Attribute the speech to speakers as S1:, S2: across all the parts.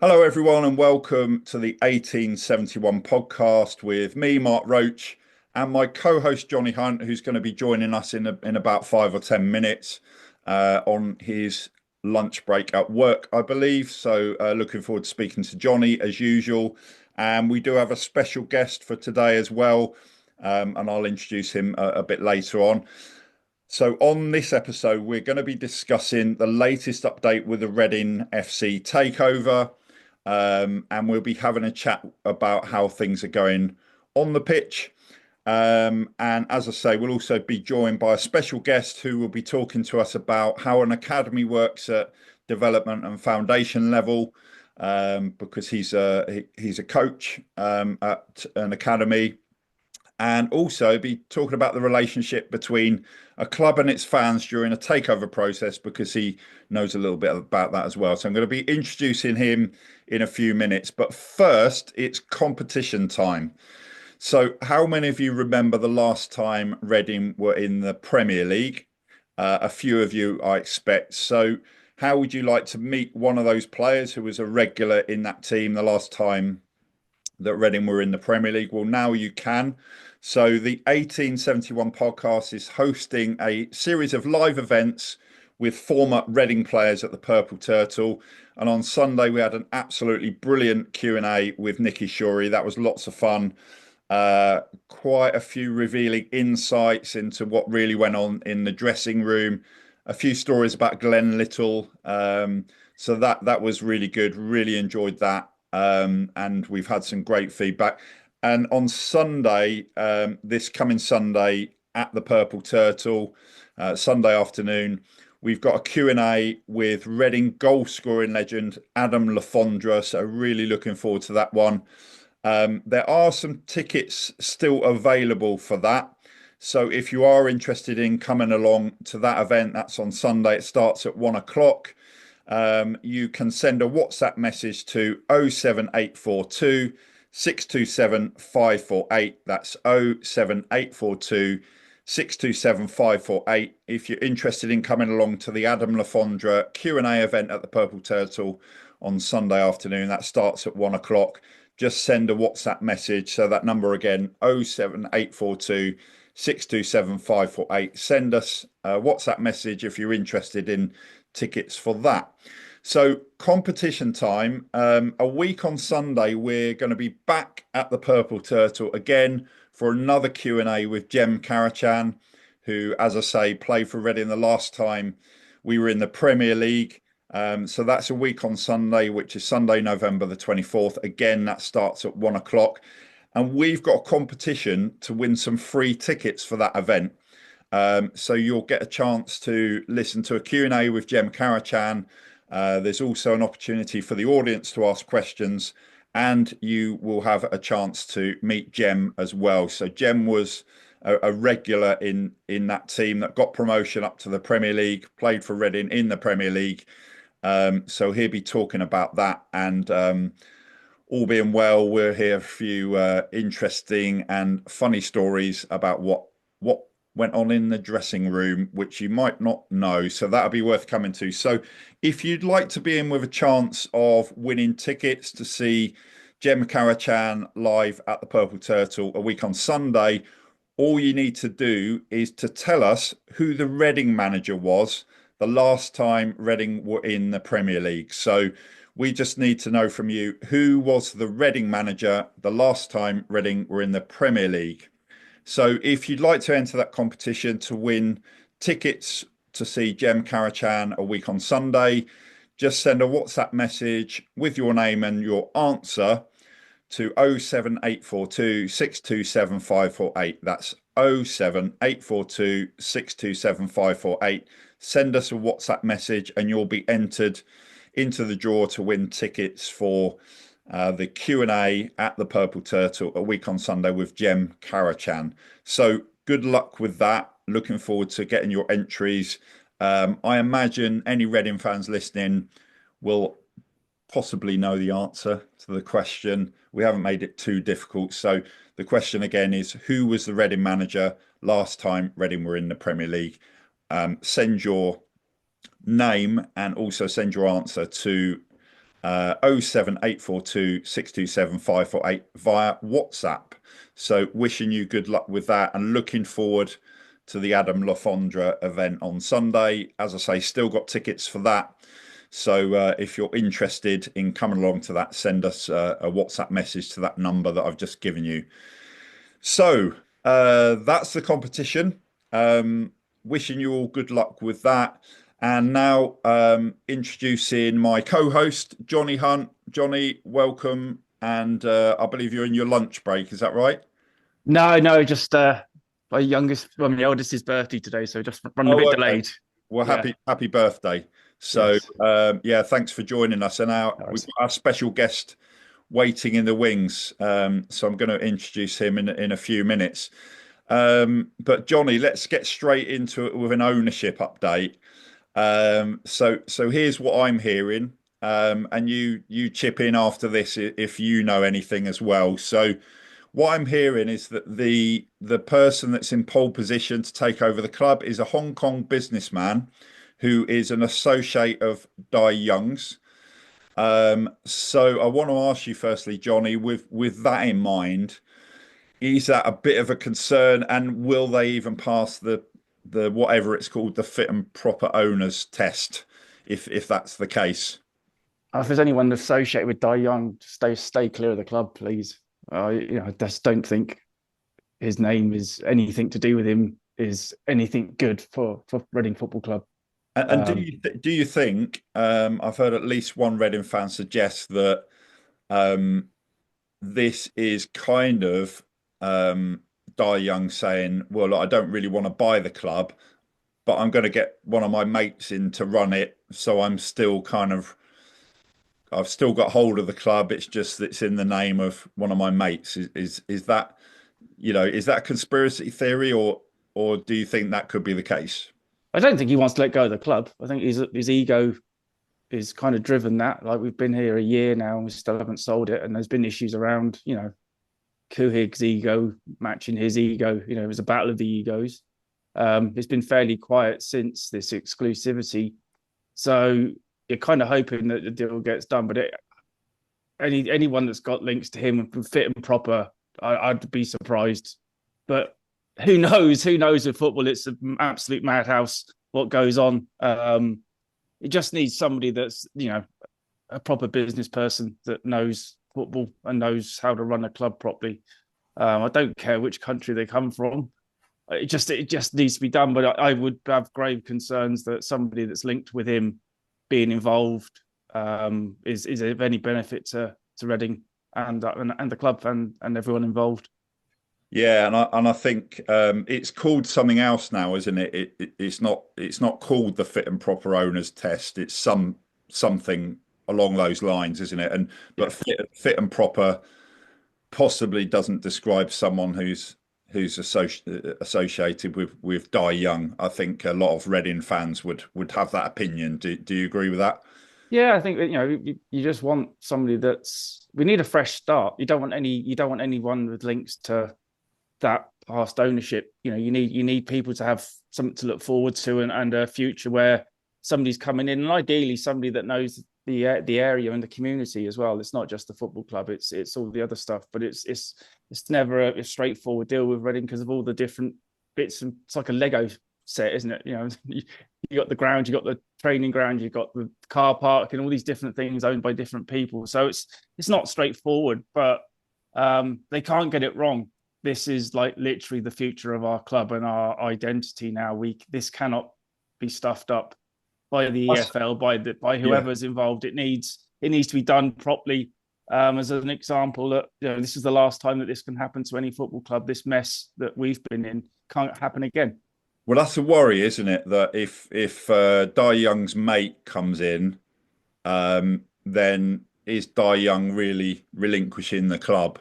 S1: Hello, everyone, and welcome to the 1871 podcast with me, Mark Roach, and my co-host Johnny Hunt, who's going to be joining us in about 5 or 10 minutes on his lunch break at work, I believe. So, looking forward to speaking to Johnny as usual. And we do have a special guest for today as well, and I'll introduce him a bit later on. So, on this episode, we're going to be discussing the latest update with the Reading FC takeover. And we'll be having a chat about how things are going on the pitch. And as I say, we'll also be joined by a special guest who will be talking to us about how an academy works at development and foundation level, because he's a coach at an academy, and also be talking about the relationship between a club and its fans during a takeover process because he knows a little bit about that as well. So I'm going to be introducing him in a few minutes. But first, it's competition time. So, how many of you remember the last time Reading were in the Premier League? A few of you, I expect. So, how would you like to meet one of those players who was a regular in that team the last time that Reading were in the Premier League? Well, now you can. So the 1871 podcast is hosting a series of live events with former Reading players at the Purple Turtle. And on Sunday, we had an absolutely brilliant Q&A with Nicky Shorey. That was lots of fun. Quite a few revealing insights into what really went on in the dressing room. A few stories about Glenn Little. So that was really good. Really enjoyed that. And we've had some great feedback. And on Sunday, this coming Sunday at the Purple Turtle, Sunday afternoon, we've got a Q&A with Reading goal scoring legend Adam Lafondra. So really looking forward to that one. There are some tickets still available for that. So if you are interested in coming along to that event, that's on Sunday. It starts at 1 o'clock. You can send a WhatsApp message to 07842 627 548. That's 07842 627 548. If you're interested in coming along to the Adam Lafondra Q&A event at the Purple Turtle on Sunday afternoon, that starts at 1 o'clock. Just send a WhatsApp message. So that number again, 07842 627 548. Send us a WhatsApp message if you're interested in tickets for that. So competition time. A week on Sunday, we're going to be back at the Purple Turtle again for another Q&A with Jem Karacan, who, as I say, played for Reading the last time we were in the Premier League. So that's a week on Sunday, which is Sunday, November the 24th. Again, that starts at 1 o'clock. And we've got a competition to win some free tickets for that event. So you'll get a chance to listen to a Q&A with Jem Karacan. There's also an opportunity for the audience to ask questions, and you will have a chance to meet Jem as well. So Jem was a regular in that team that got promotion up to the Premier League, played for Reading in the Premier League. So he'll be talking about that, and all being well, we'll hear a few interesting and funny stories about what went on in the dressing room, which you might not know. So that'll be worth coming to. So if you'd like to be in with a chance of winning tickets to see Jem Karacan live at the Purple Turtle a week on Sunday, all you need to do is to tell us who the Reading manager was the last time Reading were in the Premier League. So we just need to know from you, who was the Reading manager the last time Reading were in the Premier League. So if you'd like to enter that competition to win tickets to see Jem Karacan a week on Sunday, just send a WhatsApp message with your name and your answer to 07842 627 548. That's 07842 627 548. Send us a WhatsApp message and you'll be entered into the draw to win tickets for the Q&A at the Purple Turtle a week on Sunday with Jem Karacan. So good luck with that. Looking forward to getting your entries. I imagine any Reading fans listening will possibly know the answer to the question. We haven't made it too difficult. So the question again is, who was the Reading manager last time Reading were in the Premier League? Send your name and also send your answer to 07842 via WhatsApp. So wishing you good luck with that and looking forward to the Adam Lafondra event on Sunday. As I say, still got tickets for that. So if you're interested in coming along to that, send us a WhatsApp message to that number that I've just given you. So that's the competition. Wishing you all good luck with that. And now introducing my co-host, Johnny Hunt. Johnny, welcome. And I believe you're in your lunch break. Is that right?
S2: No, just my eldest's birthday today, so just running a bit
S1: Oh, okay.
S2: delayed.
S1: Well,
S2: Yeah,
S1: happy birthday. So
S2: yes.
S1: yeah, thanks for joining us. And now
S2: No
S1: we've
S2: worries.
S1: got our special guest waiting in the wings. So I'm going to introduce him in a few minutes. But Johnny, let's get straight into it with an ownership update. So here's what I'm hearing, and you chip in after this if you know anything as well. So what I'm hearing is that the person that's in pole position to take over the club is a Hong Kong businessman who is an associate of Dai Young's. So I want to ask you firstly, Johnny, with that in mind, is that a bit of a concern, and will they even pass the whatever it's called, the fit and proper owners test, if that's the case?
S2: If there's anyone associated with Dai Young, stay clear of the club, please. I just don't think his name is anything to do with him is anything good for Reading Football Club.
S1: And
S2: Um,
S1: do you think I've heard at least one Reading fan suggest that um, this is kind of Dai Young saying, "Well, look, I don't really want to buy the club, but I'm going to get one of my mates in to run it, so I've still got hold of the club. It's just it's in the name of one of my mates." Is that is that a conspiracy theory, or do you think that could be the case?
S2: I don't think he wants to let go of the club. I think his ego is kind of driven that. Like we've been here a year now and we still haven't sold it, and there's been issues around, Kuhig's ego matching his ego. It was a battle of the egos. It's been fairly quiet since this exclusivity, so you're kind of hoping that the deal gets done. But anyone that's got links to him and fit and proper, I'd be surprised. But who knows? Who knows with football? It's an absolute madhouse. What goes on? It just needs somebody that's a proper business person that knows football and knows how to run a club properly. I don't care which country they come from. It just needs to be done. But I would have grave concerns that somebody that's linked with him being involved is of any benefit to Reading and the club and everyone involved.
S1: Yeah, and I think it's called something else now, isn't it? It's not called the fit and proper owners test. It's something along those lines, isn't it? And
S2: Yeah.
S1: but fit and proper possibly doesn't describe someone who's associated with Dai Young. I think a lot of Reading fans would have that opinion. Do you agree with that?
S2: Yeah, I think that you just want somebody that's we need a fresh start. You don't want anyone with links to that past ownership. You need people to have something to look forward to and a future where somebody's coming in, and ideally somebody that knows the area and the community as well. It's not just the football club; it's all the other stuff. But it's never a straightforward deal with Reading because of all the different bits, and it's like a Lego set, isn't it? You got the ground, you got the training ground, you got the car park, and all these different things owned by different people. So it's not straightforward, but they can't get it wrong. This is like literally the future of our club and our identity now. This cannot be stuffed up by the EFL, by
S1: Yeah.
S2: whoever's involved. It needs to be done properly. As an example, that this is the last time that this can happen to any football club. This mess that we've been in can't happen again.
S1: Well, that's a worry, isn't it? That if Dai Young's mate comes in, then is Dai Young really relinquishing the club?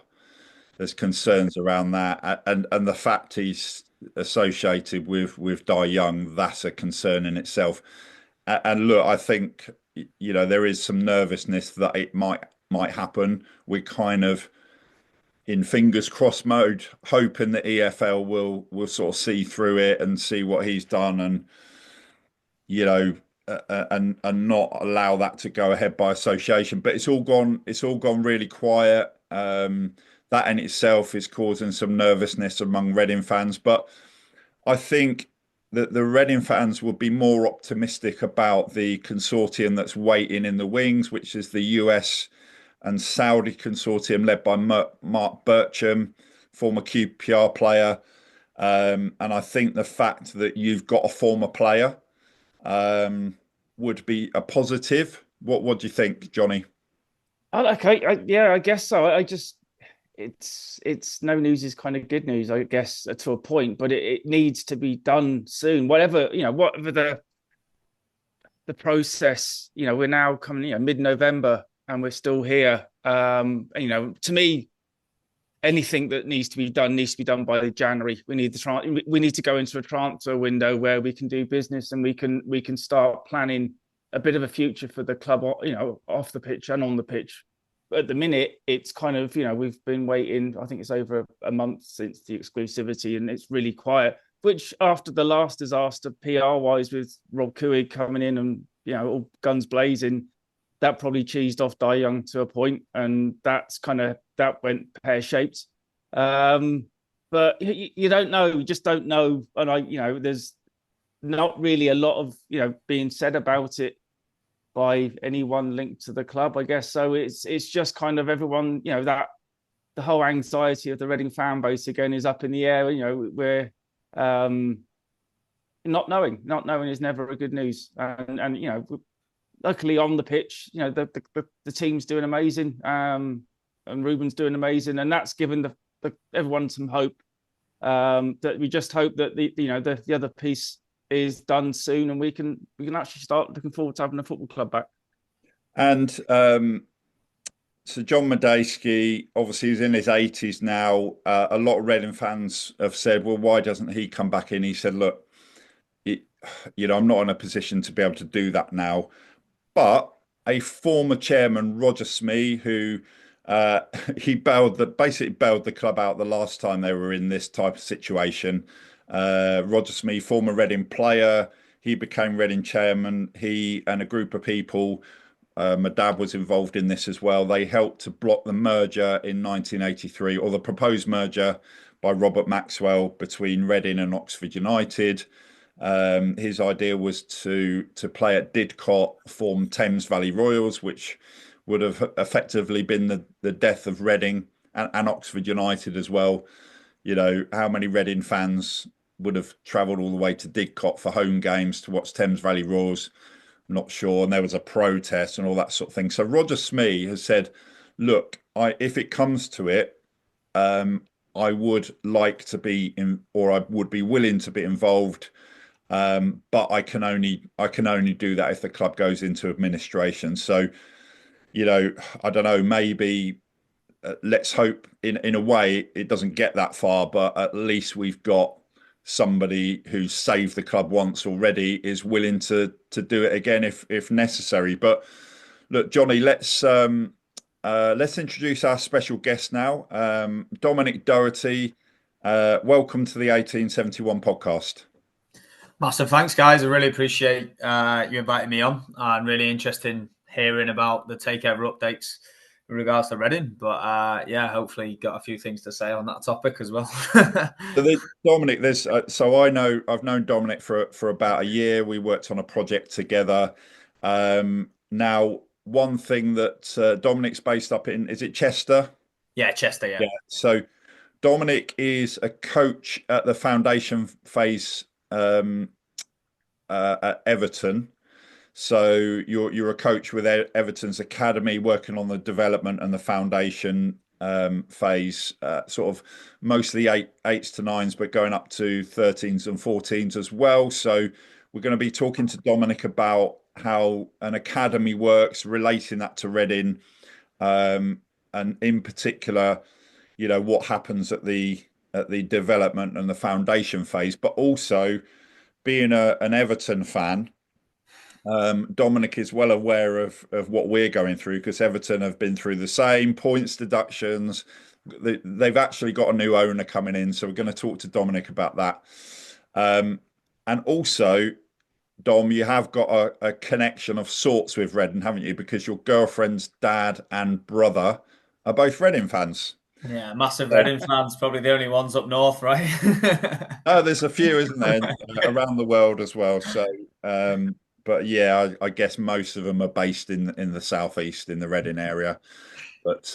S1: There's concerns around that, and the fact he's associated with Dai Young, that's a concern in itself. And look, I think there is some nervousness that it might happen. We're kind of in fingers crossed mode, hoping that EFL will sort of see through it and see what he's done, and you know and not allow that to go ahead by association. But it's all gone really quiet. That in itself is causing some nervousness among Reading fans. But I think that the Reading fans would be more optimistic about the consortium that's waiting in the wings, which is the US and Saudi consortium led by Mark Bircham, former QPR player. And I think the fact that you've got a former player would be a positive. What do you think, Johnny?
S2: Okay, yeah, I guess so. I just it's no news is kind of good news, I guess, to a point, but it needs to be done soon. Whatever the process. We're now coming, mid-November, and we're still here. To me, anything that needs to be done by January. We need to go into a transfer window where we can do business and we can start planning a bit of a future for the club, off the pitch and on the pitch. But at the minute, it's kind of, we've been waiting. I think it's over a month since the exclusivity, and it's really quiet. Which, after the last disaster, PR wise, with Rob Couhig coming in and all guns blazing, that probably cheesed off Die Young to a point, and that went pear shaped. But you don't know, you just don't know, and there's not really a lot of being said about it by anyone linked to the club, I guess. So it's just kind of everyone, that the whole anxiety of the Reading fan base again is up in the air. We're not knowing is never a good news, and luckily on the pitch, the team's doing amazing, and Ruben's doing amazing, and that's given everyone some hope. That we just hope that the other piece is done soon, and we can actually start looking forward to having a football club back.
S1: And so John Medeski, obviously, he's in his 80s now. A lot of Reading fans have said, well, why doesn't he come back in? He said, look, I'm not in a position to be able to do that now. But a former chairman, Roger Smee, who he basically bailed the club out the last time they were in this type of situation. Roger Smee, former Reading player, he became Reading chairman. He and a group of people, my dad was involved in this as well. They helped to block the merger in 1983, or the proposed merger by Robert Maxwell between Reading and Oxford United. His idea was to play at Didcot, form Thames Valley Royals, which would have effectively been the death of Reading and Oxford United as well. How many Reading fans would have travelled all the way to Didcot for home games to watch Thames Valley Royals? I'm not sure. And there was a protest and all that sort of thing. So Roger Smee has said, look, if it comes to it, I would like to be in, or I would be willing to be involved. But I can only do that if the club goes into administration. So, I don't know, maybe let's hope in a way it doesn't get that far, but at least we've got somebody who's saved the club once already is willing to do it again if necessary. But look, Johnny, let's introduce our special guest now, Dominic Doherty. Welcome to the 1871 podcast.
S3: Massive thanks, guys. I really appreciate you inviting me on. I'm really interested in hearing about the takeover updates in regards to Reading. But hopefully you got a few things to say on that topic as well.
S1: So Dominic, I've known Dominic for about a year. We worked on a project together. Now, one thing that Dominic's based up in, is it Chester?
S3: Yeah, Chester, yeah.
S1: So Dominic is a coach at the foundation phase at Everton. So you're a coach with Everton's academy, working on the development and the foundation phase, sort of mostly eights to nines, but going up to 13s and 14s as well. So we're going to be talking to Dominic about how an academy works, relating that to Reading, and in particular, what happens at the development and the foundation phase, but also being an Everton fan. Dominic is well aware of what we're going through, because Everton have been through the same points deductions. They've actually got a new owner coming in, so we're going to talk to Dominic about that. And also, Dom, you have got a connection of sorts with Reading, haven't you? Because your girlfriend's dad and brother are both Reading fans.
S3: Yeah, massive
S1: So,
S3: Reading fans, probably the only ones up north, right?
S1: oh, there's a few, isn't there, around the world as well. So, but yeah, I guess most of them are based in the southeast, in the Reading area. But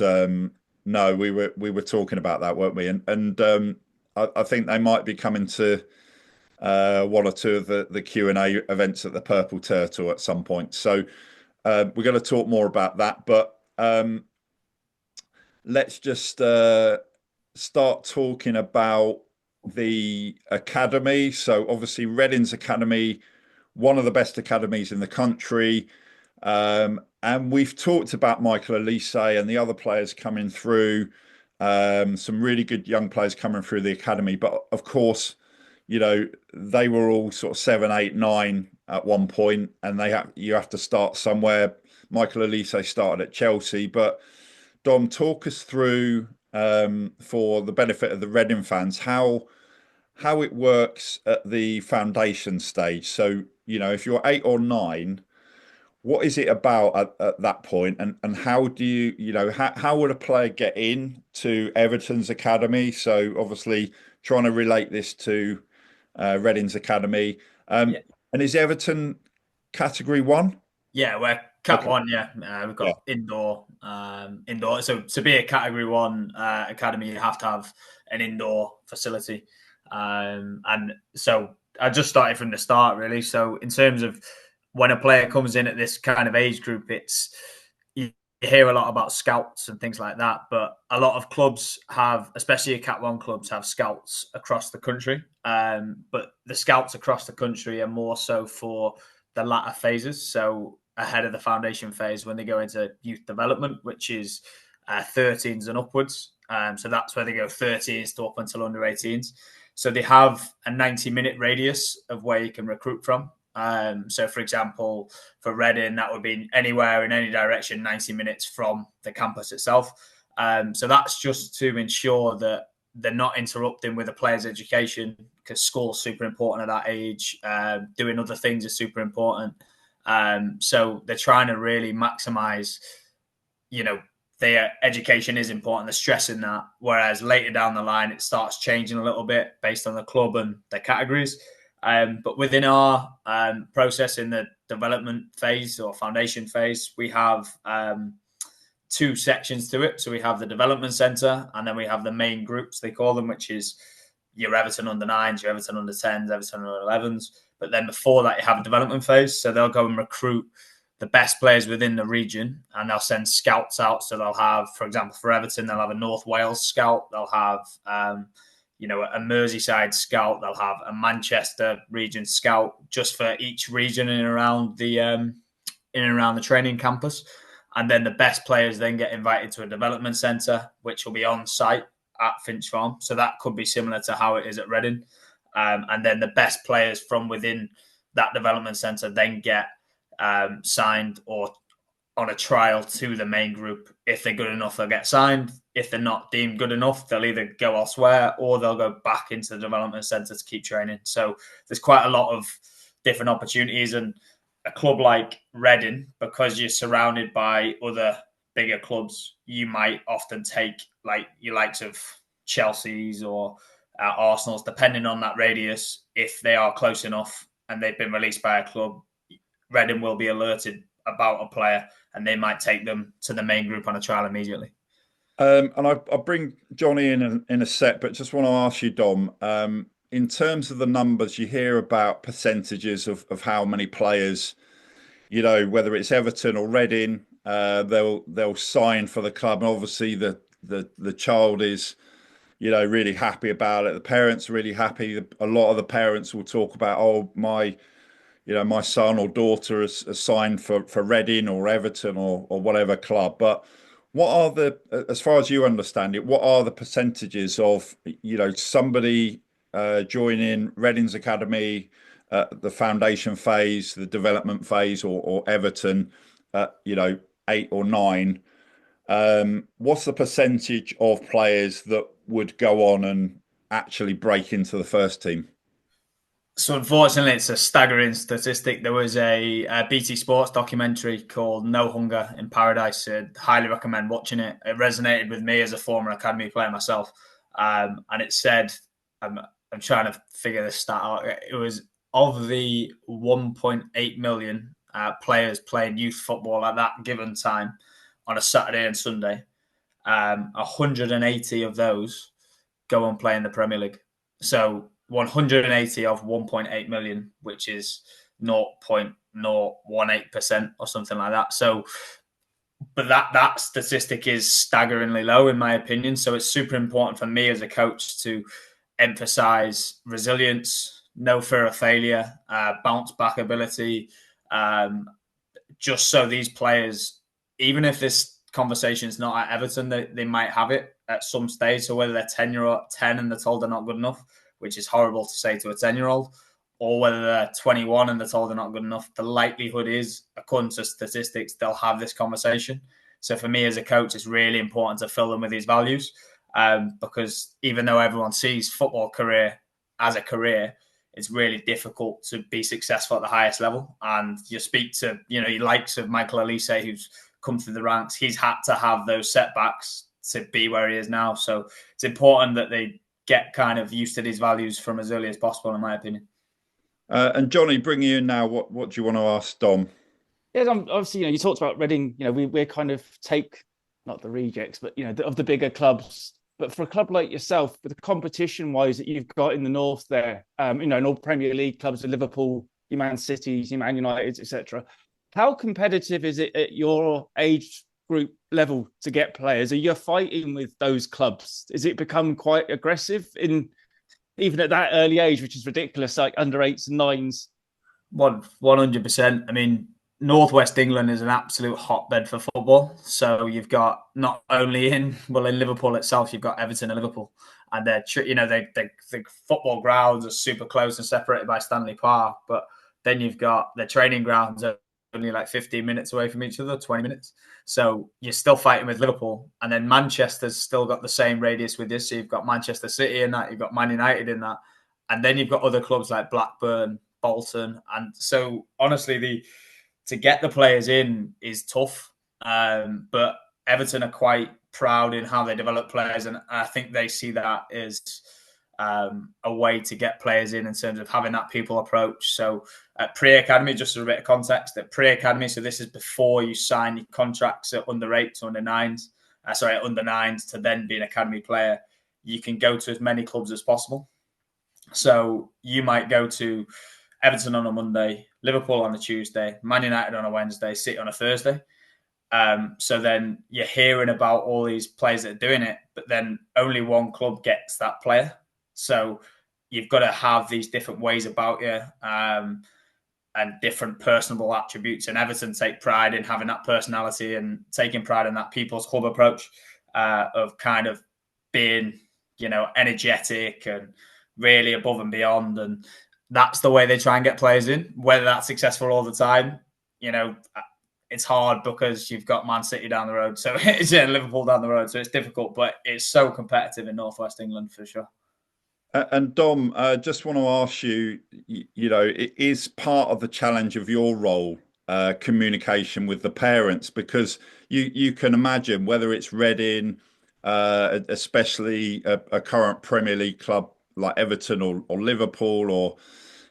S1: no, we were talking about that, weren't we? And I think they might be coming to one or two of the Q&A events at the Purple Turtle at some point. So we're going to talk more about that. But let's just start talking about the academy. So obviously Reading's academy, one of the best academies in the country. And we've talked about Michael Elise and the other players coming through, some really good young players coming through the academy. But of course, they were all sort of 7, 8, 9 at one point, and you have to start somewhere. Michael Elise started at Chelsea, but Dom, talk us through, for the benefit of the Reading fans, how it works at the foundation stage. So, if you're 8 or 9, what is it about at that point, and how do how would a player get in to Everton's academy? So obviously trying to relate this to Reading's academy.
S3: Yeah.
S1: And is Everton category 1?
S3: Yeah, we're Cat
S1: Okay.
S3: 1, yeah. We've
S1: Yeah.
S3: got indoor. So to be a Category 1 academy, you have to have an indoor facility. And so I just started from the start, really. So in terms of when a player comes in at this kind of age group, you hear a lot about scouts and things like that, but a lot of clubs have, especially Cat 1 clubs, have scouts across the country. But the scouts across the country are more so for the latter phases. So ahead of the foundation phase when they go into youth development, which is 13s and upwards. So that's where they go 13s to up until under 18s. So they have a 90-minute radius of where you can recruit from. So, for example, for Reading, that would be anywhere in any direction, 90 minutes from the campus itself. So that's just to ensure that they're not interrupting with a player's education, because school's super important at that age. Doing other things is super important. So they're trying to really maximize, their education is important. They're stressing that. Whereas later down the line, it starts changing a little bit based on the club and their categories. But within our process in the development phase or foundation phase, we have 2 sections to it. So we have the development centre, and then we have the main groups, they call them, which is your Everton under 9s, your Everton under 10s, Everton under 11s. But then before that, you have a development phase. So they'll go and recruit the best players within the region, and they'll send scouts out. So they'll have, for example, for Everton, they'll have a North Wales scout. They'll have, a Merseyside scout. They'll have a Manchester region scout just for each region in and around the training campus. And then the best players then get invited to a development centre, which will be on site at Finch Farm. So that could be similar to how it is at Reading. And then the best players from within that development centre then get signed or on a trial to the main group. If they're good enough, they'll get signed. If they're not deemed good enough, they'll either go elsewhere or they'll go back into the development centre to keep training. So there's quite a lot of different opportunities. And a club like Reading, because you're surrounded by other bigger clubs, you might often take like your likes of Chelsea's or Arsenal's, depending on that radius. If they are close enough and they've been released by a club, Reading will be alerted about a player, and they might take them to the main group on a trial immediately.
S1: And I'll bring Johnny in a sec, but just want to ask you, Dom, in terms of the numbers, you hear about percentages of how many players, whether it's Everton or Reading, they'll sign for the club. And obviously the child is, really happy about it. The parents are really happy. A lot of the parents will talk about, oh, my son or daughter has signed for Reading or Everton or whatever club. But what are as far as you understand it, what are the percentages of, somebody joining Reading's academy, the foundation phase, the development phase, or Everton, 8 or 9? What's the percentage of players that would go on and actually break into the first team?
S3: So unfortunately, it's a staggering statistic. There was a BT Sports documentary called No Hunger in Paradise. I'd highly recommend watching it. It resonated with me as a former academy player myself. And it said, I'm trying to figure this stat out. It was of the 1.8 million players playing youth football at that given time on a Saturday and Sunday, 180 of those go and play in the Premier League. So 180 of 1.8 million, which is 0.018% or something like that. So, but that statistic is staggeringly low, in my opinion. So it's super important for me as a coach to emphasize resilience, no fear of failure, bounce back ability, just so these players, even if this conversation is not at Everton, they might have it at some stage. So whether they're 10 and they're told they're not good enough, which is horrible to say to a 10-year-old, or whether they're 21 and they're told they're not good enough, the likelihood is, according to statistics, they'll have this conversation. So for me as a coach, it's really important to fill them with these values, because even though everyone sees football career as a career, it's really difficult to be successful at the highest level. And you speak to, your likes of Michael Elise, who's come through the ranks. He's had to have those setbacks to be where he is now. So it's important that they get kind of used to these values from as early as possible, in my opinion.
S1: And Johnny, bringing you in now, what do you want to ask Dom?
S2: Yeah, obviously, you talked about Reading. We're kind of not the rejects, but of the bigger clubs. But for a club like yourself, with the competition-wise that you've got in the north there, in all Premier League clubs, the Liverpool, your Man Cities, your Man United, etc. How competitive is it at your age group level to get players? Are you fighting with those clubs? Is it become quite aggressive even at that early age, which is ridiculous, like under 8s and 9s?
S3: 100%. I mean, Northwest England is an absolute hotbed for football. So you've got not only in Liverpool itself, you've got Everton and Liverpool, and the football grounds are super close and separated by Stanley Park. But then you've got the training grounds are only like 15 minutes away from each other, 20 minutes. So you're still fighting with Liverpool, and then Manchester's still got the same radius with this. So you've got Manchester City in that, you've got Man United in that, and then you've got other clubs like Blackburn, Bolton, and so honestly, to get the players in is tough. But Everton are quite proud in how they develop players, and I think they see that as a way to get players in terms of having that people approach. So at pre-academy, just as a bit of context, at pre-academy, so this is before you sign your contracts at under 8s to under 9s, under 9s to then be an academy player, you can go to as many clubs as possible. So you might go to Everton on a Monday, Liverpool on a Tuesday, Man United on a Wednesday, City on a Thursday. So then you're hearing about all these players that are doing it, but then only one club gets that player. So you've got to have these different ways about you, and different personable attributes. And Everton take pride in having that personality and taking pride in that people's club approach, of kind of being, energetic and really above and beyond. And that's the way they try and get players in. Whether that's successful all the time, it's hard because you've got Man City down the road. So it's Liverpool down the road. So it's difficult, but it's so competitive in Northwest England for sure.
S1: And Dom, just want to ask you, it is part of the challenge of your role, communication with the parents, because you can imagine whether it's Reading, especially a current Premier League club like Everton or Liverpool, or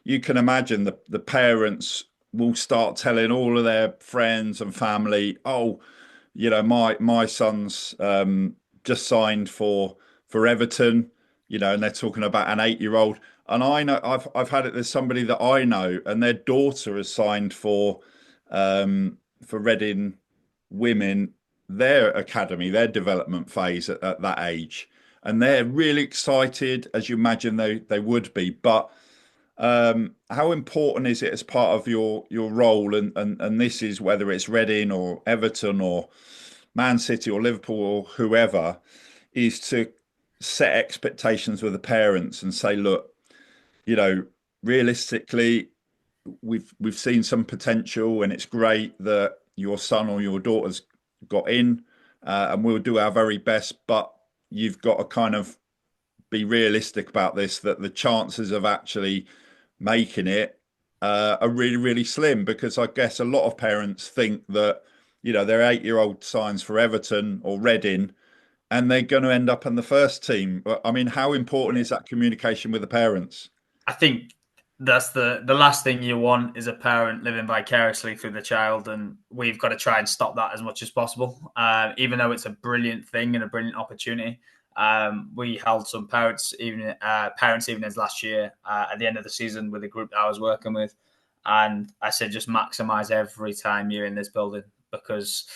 S1: you can imagine the parents will start telling all of their friends and family, oh, my son's just signed for Everton, and they're talking about an 8-year-old. And I know I've had it. There's somebody that I know, and their daughter has signed for Reading Women, their academy, their development phase at that age, and they're really excited, as you imagine they would be. But how important is it as part of your role? And this is whether it's Reading or Everton or Man City or Liverpool or whoever, is to set expectations with the parents and say, look, realistically, we've seen some potential, and it's great that your son or your daughter's got in, and we'll do our very best, but you've got to kind of be realistic about this, that the chances of actually making it are really, really slim, because I guess a lot of parents think that, their 8-year-old signs for Everton or Reading and they're going to end up in the first team. I mean, how important is that communication with the parents?
S3: I think that's the last thing you want is a parent living vicariously through the child, and we've got to try and stop that as much as possible. Even though it's a brilliant thing and a brilliant opportunity, we held some parents evenings last year at the end of the season with the group that I was working with, and I said just maximize every time you're in this building, because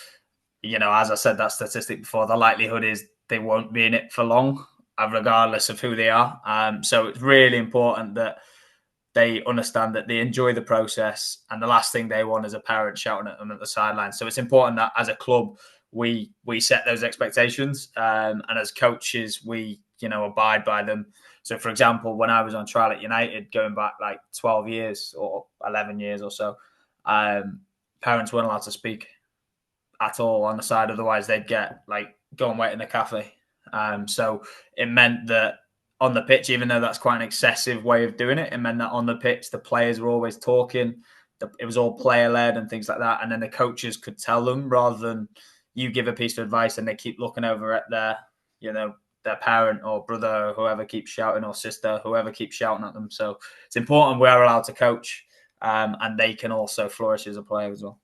S3: as I said that statistic before, the likelihood is they won't be in it for long, regardless of who they are. So it's really important that they understand that they enjoy the process, and the last thing they want is a parent shouting at them at the sideline. So it's important that as a club we set those expectations, and as coaches we abide by them. So for example, when I was on trial at United going back like 12 years or 11 years or so, parents weren't allowed to speak at all on the side, otherwise they'd get go and wait in the cafe. So it meant that on the pitch, even though that's quite an excessive way of doing it, it meant that on the pitch the players were always talking. It was all player led and things like that, and then the coaches could tell them, rather than you give a piece of advice and they keep looking over at their parent or brother or whoever keeps shouting, or sister, whoever keeps shouting at them. So it's important we're allowed to coach, and they can also flourish as a player as well.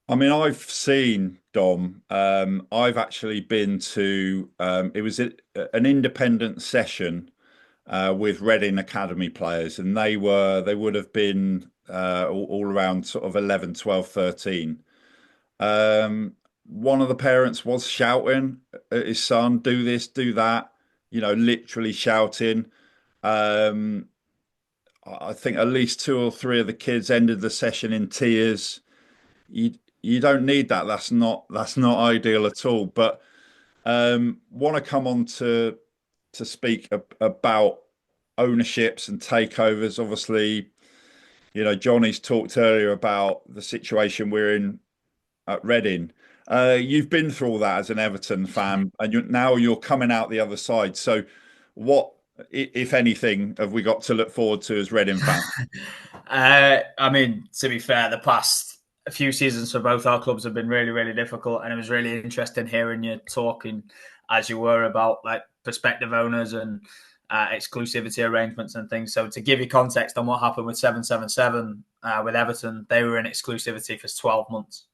S1: I mean, I've seen, Dom. I've actually been to. It was an independent session with Reading Academy players, and they would have been all around sort of 11, 12, 13. One of the parents was shouting at his son, "Do this, do that," literally shouting. I think at least 2 or 3 of the kids ended the session in tears. You don't need that. That's not ideal at all. But want to come on to speak about ownerships and takeovers. Obviously, Johnny's talked earlier about the situation we're in at Reading. You've been through all that as an Everton fan, and now you're coming out the other side. So, what, if anything, have we got to look forward to as Reading fans?
S3: I mean, to be fair, the past few seasons for both our clubs have been really, really difficult, and it was really interesting hearing you talking as you were about prospective owners and exclusivity arrangements and things. So to give you context on what happened with 777 with Everton, they were in exclusivity for 12 months.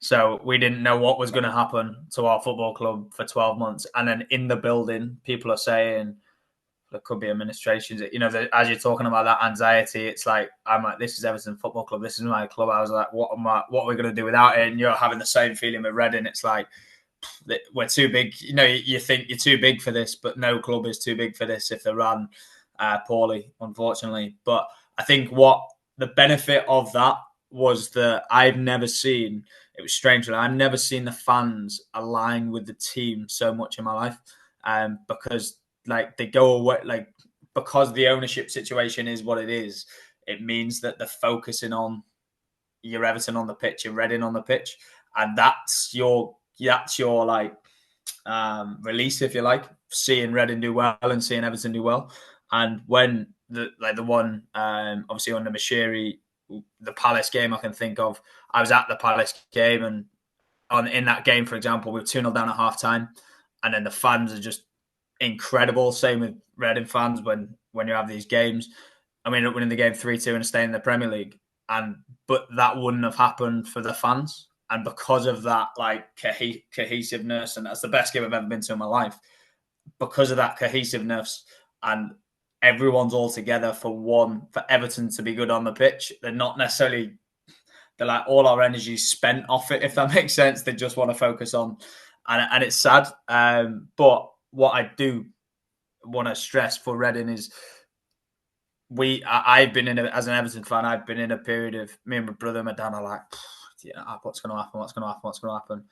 S3: So we didn't know what was going to happen to our football club for 12 months. And then in the building, people are saying there could be administrations. As you're talking about that anxiety, it's I'm like, this is Everton Football Club. This is my club. I was like, what are we going to do without it? And you're having the same feeling with Reading. It's like, we're too big. You think you're too big for this, but no club is too big for this if they're run poorly, unfortunately. But I think what the benefit of that was that I've never seen, it was strange, I've never seen the fans align with the team so much in my life, because they go away, because the ownership situation is what it is. It means that they're focusing on your Everton on the pitch, your Reading on the pitch, and that's your release, if you like, seeing Reading do well and seeing Everton do well. And when the one obviously under Mashiri, the Palace game I can think of, I was at the Palace game, and in that game, for example, we were 2-0 down at half time, and then the fans are just incredible. Same with Reading fans when you have these games. I mean, winning the game 3-2 and staying in the Premier League, but that wouldn't have happened for the fans. And because of that, cohesiveness, and that's the best game I've ever been to in my life. Because of that cohesiveness, and everyone's all together for Everton to be good on the pitch. They're all our energy spent off it, if that makes sense. They just want to focus on, and it's sad. But what I do want to stress for Reading is I've been as an Everton fan, I've been in a period of, me and my brother and my dad are like, what's going to happen?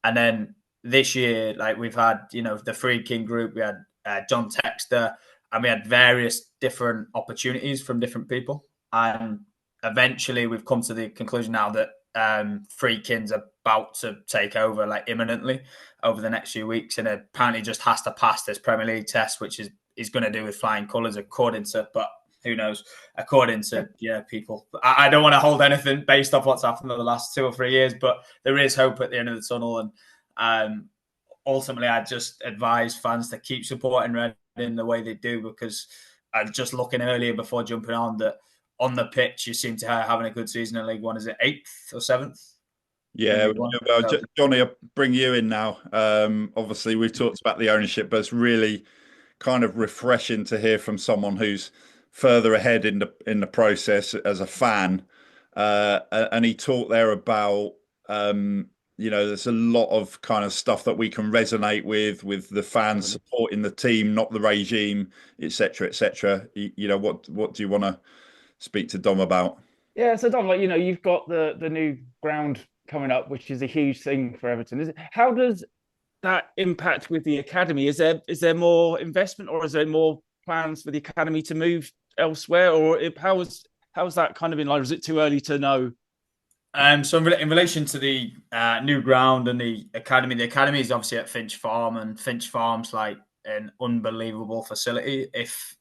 S3: And then this year, we've had, the Free King group, we had John Texter, and we had various different opportunities from different people. And eventually we've come to the conclusion now that Free King's about to take over imminently over the next few weeks, and apparently just has to pass this Premier League test, which is going to do with flying colours according to, but who knows? According to people, I don't want to hold anything based off what's happened in the last 2 or 3 years, but there is hope at the end of the tunnel. And ultimately, I just advise fans to keep supporting Reading the way they do, because I'm just looking earlier before jumping on that on the pitch, you seem to have having a good season in League One. Is it 8th or 7th?
S1: Yeah, well, Johnny, I'll bring you in now. Obviously, we've talked about the ownership, but it's really kind of refreshing to hear from someone who's further ahead in the process as a fan. And he talked there about there's a lot of kind of stuff that we can resonate with the fans supporting the team, not the regime, etc., etc. What do you want to speak to Dom about?
S2: Yeah, so Dom, you've got the new ground coming up, which is a huge thing for Everton. How does that impact with the academy? Is there more investment, or is there more plans for the academy to move elsewhere, or how is that kind of in line? Or is it too early to know?
S3: So in relation to the new ground and the academy is obviously at Finch Farm, and Finch Farm's like an unbelievable facility. If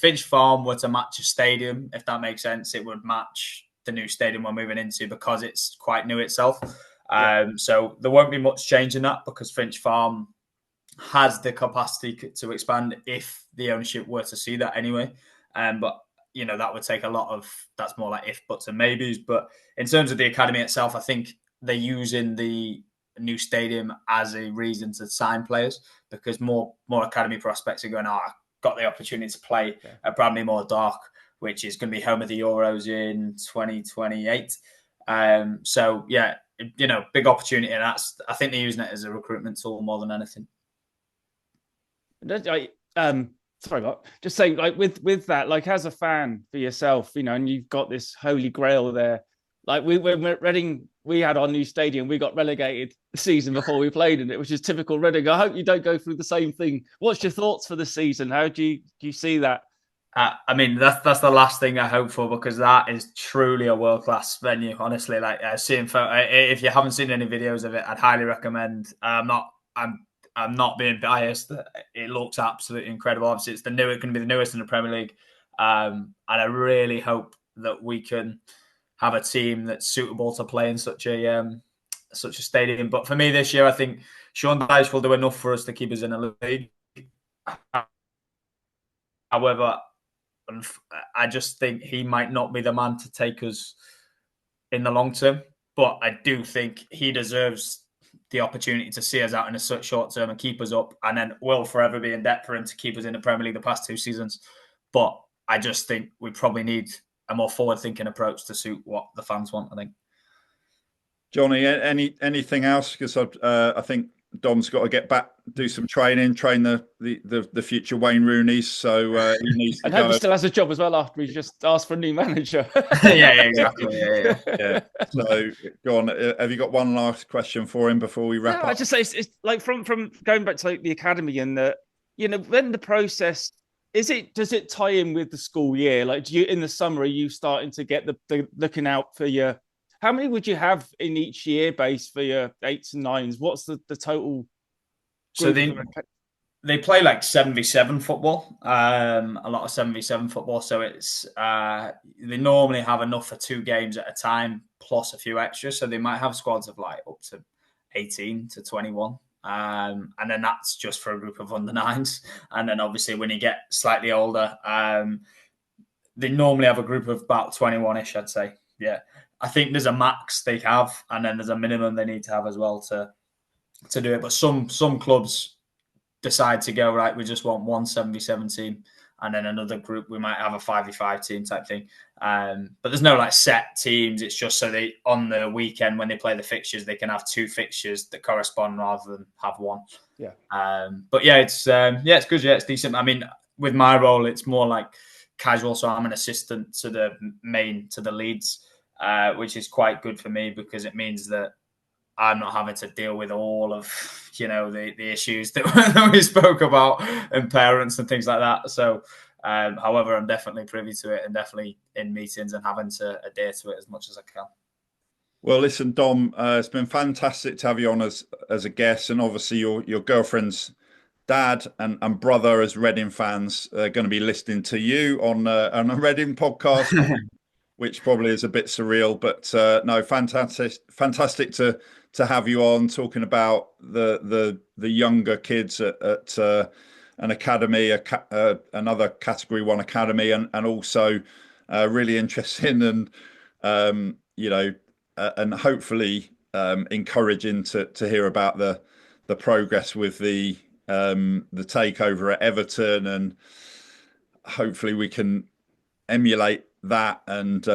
S3: Finch Farm were to match a stadium, if that makes sense, it would match the new stadium we're moving into, because it's quite new itself. So there won't be much change in that, because Finch Farm has the capacity to expand if the ownership were to see that anyway. But that would take that's more like if, buts and maybes. But in terms of the academy itself, I think they're using the new stadium as a reason to sign players, because more academy prospects are going, I got the opportunity to play at Bramley Moor Dock, which is going to be home of the Euros in 2028. So yeah, big opportunity, and I think they're using it as a recruitment tool more than anything.
S2: Sorry, Mark. Just saying, like with that, like as a fan for yourself, and you've got this holy grail there. Like when we're at Reading, we had our new stadium. We got relegated the season before we played in it, which is typical Reading. I hope you don't go through the same thing. What's your thoughts for the season? How do you see that?
S3: I mean, that's the last thing I hope for, because that is truly a world-class venue. Honestly, like seeing if you haven't seen any videos of it, I'd highly recommend. I'm not being biased. It looks absolutely incredible. Obviously, it's going to be the newest in the Premier League, and I really hope that we can have a team that's suitable to play in such a stadium. But for me this year, I think Sean Dyche will do enough for us to keep us in the league. However, I just think he might not be the man to take us in the long term. But I do think he deserves the opportunity to see us out in a such short term and keep us up, and then will forever be in debt for him to keep us in the Premier League the past 2 seasons. But I just think we probably need a more forward-thinking approach to suit what the fans want, I think.
S1: Johnny, anything else? Because I think Dom's got to get back, do some training, train the future Wayne Rooneys. So he needs to
S2: I hope he still has a job as well after he's just asked for a new manager.
S3: yeah, exactly.
S1: Yeah. So go on. Have you got one last question for him before we wrap up?
S2: I just say it's like from going back to the academy, and when the process does it tie in with the school year? Like, do you in the summer are you starting to get the looking out for your? How many would you have in each year base for your 8s and 9s? What's the total?
S3: So they play like 7v7 football, a lot of 7v7 football. So it's they normally have enough for 2 games at a time, plus a few extras. So they might have squads of like up to 18 to 21. And then that's just for a group of under 9s. And then obviously when you get slightly older, they normally have a group of about 21-ish, I'd say. Yeah. I think there's a max they have, and then there's a minimum they need to have as well to do it. But some clubs decide to go, right, we just want one 7v7 team, and then another group, we might have a 5v5 team type thing. But there's no like set teams. It's just so they, on the weekend when they play the fixtures, they can have 2 fixtures that correspond rather than have one.
S2: Yeah.
S3: But yeah, it's good. Yeah, it's decent. I mean, with my role, it's more like casual. So I'm an assistant to the leads, which is quite good for me, because it means that I'm not having to deal with all of, the issues that we spoke about, and parents and things like that. So, however, I'm definitely privy to it, and definitely in meetings and having to adhere to it as much as I can.
S1: Well, listen, Dom, it's been fantastic to have you on as a guest, and obviously your girlfriend's dad and brother as Reading fans are going to be listening to you on a Reading podcast, which probably is a bit surreal, but no, fantastic to have you on talking about the younger kids at an academy, another Category 1 academy, and also really interesting and and hopefully encouraging to hear about the progress with the takeover at Everton, and hopefully we can emulate that. And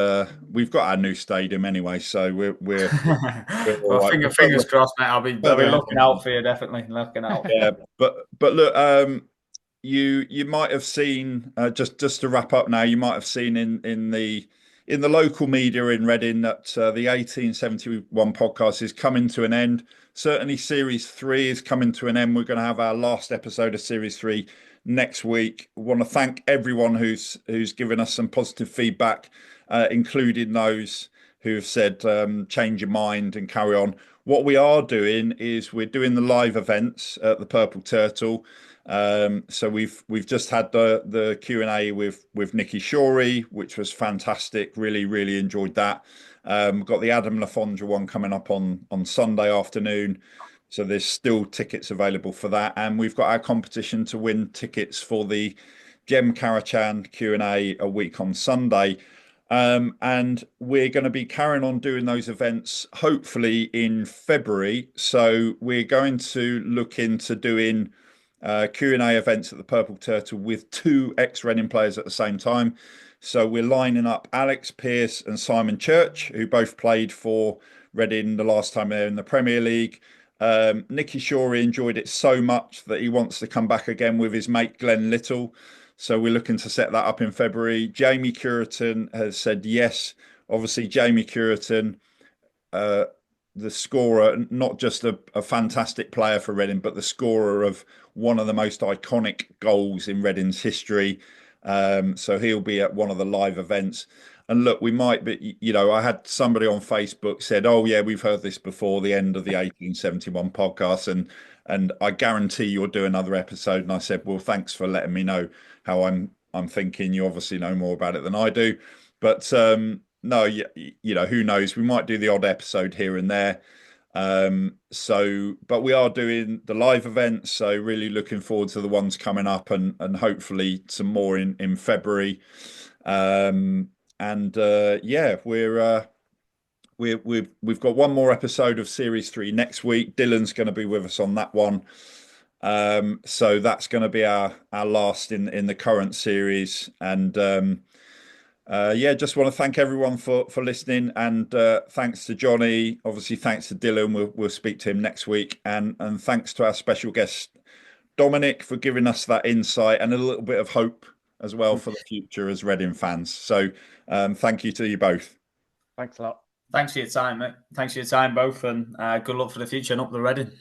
S1: we've got our new stadium anyway, so we're all
S3: Well,
S1: right.
S3: fingers crossed, mate. I'll be looking out for you, definitely looking out.
S1: Yeah, but look, you might have seen just to wrap up now. You might have seen in the local media in Reading that the 1871 podcast is coming to an end. Certainly, Series 3 is coming to an end. We're going to have our last episode of Series 3 next week. I want to thank everyone who's given us some positive feedback, including those who have said change your mind and carry on. What we are doing is we're doing the live events at the Purple Turtle. So we've just had the Q&A with Nicky Shorey, which was fantastic. Really enjoyed that. We've got the Adam Lafondra one coming up on Sunday afternoon. So there's still tickets available for that. And we've got our competition to win tickets for the Jem Karacan Q&A a week on Sunday. And we're going to be carrying on doing those events, hopefully in February. So we're going to look into doing Q&A events at the Purple Turtle with 2 ex-Reading players at the same time. So we're lining up Alex Pearce and Simon Church, who both played for Reading the last time they were in the Premier League. Nicky Shorey enjoyed it so much that he wants to come back again with his mate Glenn Little. So we're looking to set that up in February. Jamie Curitan has said yes. Obviously, Jamie Curitan, the scorer, not just a fantastic player for Reading, but the scorer of one of the most iconic goals in Reading's history. So he'll be at one of the live events. And look, we might be, I had somebody on Facebook said, "Oh yeah, we've heard this before, the end of the 1871 podcast." And I guarantee you'll do another episode. And I said, "Well, thanks for letting me know how I'm thinking. You obviously know more about it than I do." But no, who knows? We might do the odd episode here and there. But we are doing the live events, so really looking forward to the ones coming up, and hopefully some more in February. Yeah, we've got one more episode of Series 3 next week. Dylan's going to be with us on that one. So that's going to be our last in the current series. And just want to thank everyone for listening, and thanks to Johnny. Obviously, thanks to Dylan. We'll speak to him next week, and thanks to our special guest Dominic for giving us that insight and a little bit of hope as well for the future as Reading fans. So thank you to you both.
S2: Thanks a lot.
S3: Thanks for your time, mate. Thanks for your time, both, and good luck for the future and up the Reading.